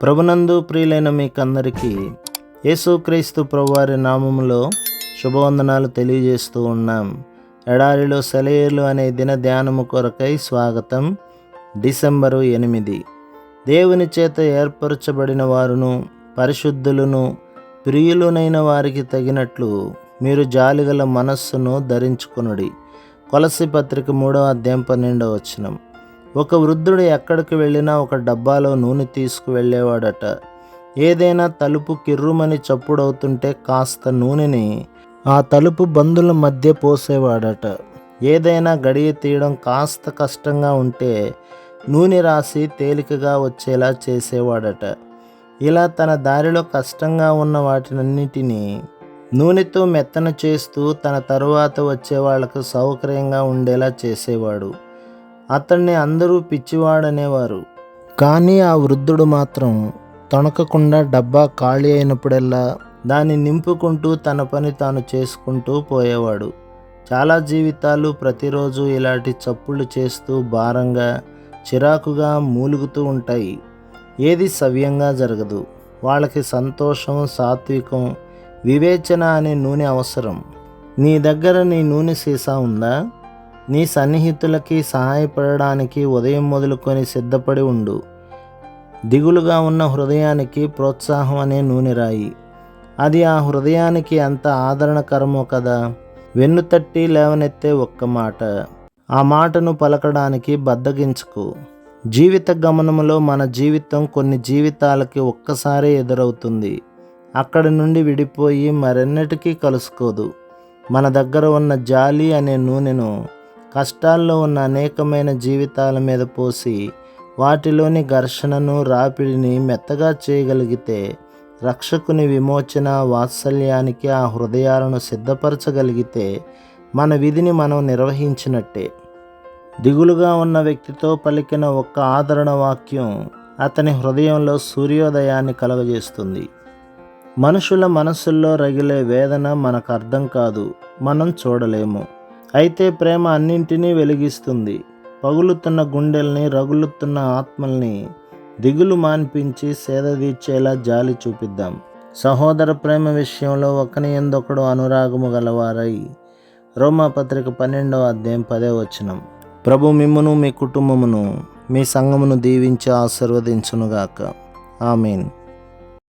ప్రభునందు ప్రియులైన మీకందరికీ యేసుక్రీస్తు ప్రభువారి నామములో శుభవందనాలు తెలియజేస్తూ ఉన్నాం. ఎడారిలో సెలయేర్లు అనే దిన ధ్యానము కొరకై స్వాగతం. డిసెంబరు 8. దేవుని చేత ఏర్పరచబడిన వారును పరిశుద్ధులను ప్రియులునైన వారికి తగినట్లు మీరు జాలిగల మనస్సును ధరించుకొనుడి. కొలస్సీ పత్రిక 3:12. ఒక వృద్ధుడు ఎక్కడికి వెళ్ళినా ఒక డబ్బాలో నూనె తీసుకువెళ్ళేవాడట. ఏదైనా తలుపు కిర్రుమని చప్పుడవుతుంటే కాస్త నూనెని ఆ తలుపు బందుల మధ్య పోసేవాడట. ఏదైనా గడియ తీయడం కాస్త కష్టంగా ఉంటే నూనె రాసి తేలికగా వచ్చేలా చేసేవాడట. ఇలా తన దారిలో కష్టంగా ఉన్న వాటినన్నిటినీ నూనెతో మెత్తన చేస్తూ తన తరువాత వచ్చే వాళ్లకు సౌకర్యంగా ఉండేలా చేసేవాడు. అతన్ని అందరూ పిచ్చివాడనేవారు. కానీ ఆ వృద్ధుడు మాత్రం తొణకకుండా డబ్బా ఖాళీ అయినప్పుడల్లా దాన్ని నింపుకుంటూ తన పని తాను చేసుకుంటూ పోయేవాడు. చాలా జీవితాలు ప్రతిరోజు ఇలాంటి చప్పుళ్ళు చేస్తూ భారంగా చిరాకుగా మూలుగుతూ ఉంటాయి. ఏది సవ్యంగా జరగదు. వాళ్ళకి సంతోషం, సాత్వికం, వివేచన అనే నూనె అవసరం. నీ దగ్గర నీ నూనె సీసా ఉందా? నీ సన్నిహితులకి సహాయపడడానికి ఉదయం మొదలుకొని సిద్ధపడి ఉండు. దిగులుగా ఉన్న హృదయానికి ప్రోత్సాహం అనే నూనె రాయి. అది ఆ హృదయానికి ఎంత ఆదరణకరమో కదా. వెన్నుతట్టి లేవనెత్తే ఒక్క మాట. ఆ మాటను పలకడానికి బద్దగించుకు. జీవిత గమనములో మన జీవితం కొన్ని జీవితాలకి ఒక్కసారే ఎదురవుతుంది. అక్కడి నుండి విడిపోయి మరెన్నటికీ కలుసుకోదు. మన దగ్గర ఉన్న జాలి అనే నూనెను కష్టాల్లో ఉన్న అనేకమైన జీవితాల మీద పోసి వాటిలోని ఘర్షణను, రాపిడిని మెత్తగా చేయగలిగితే రక్షకుని విమోచన వాత్సల్యానికి ఆ హృదయాలను సిద్ధపరచగలిగితే మన విధిని మనం నిర్వహించినట్టే. దిగులుగా ఉన్న వ్యక్తితో పలికిన ఒక్క ఆదరణ వాక్యం అతని హృదయంలో సూర్యోదయాన్ని కలుగజేస్తుంది. మనుషుల మనసుల్లో రగిలే వేదన మనకు అర్థం కాదు, మనం చూడలేము. అయితే ప్రేమ అన్నింటినీ వెలిగిస్తుంది. పగులుతున్న గుండెల్ని, రగులుతున్న ఆత్మల్ని దిగులు మాన్పించి సేదదీర్చేలా జాలి చూపిద్దాం. సహోదర ప్రేమ విషయంలో ఒకని యందొకడు అనురాగము గలవారై. రోమాపత్రిక 12:10. ప్రభు మిమ్మును, మీ కుటుంబమును, మీ సంఘమును దీవించి ఆశీర్వదించునుగాక. ఆమేన్.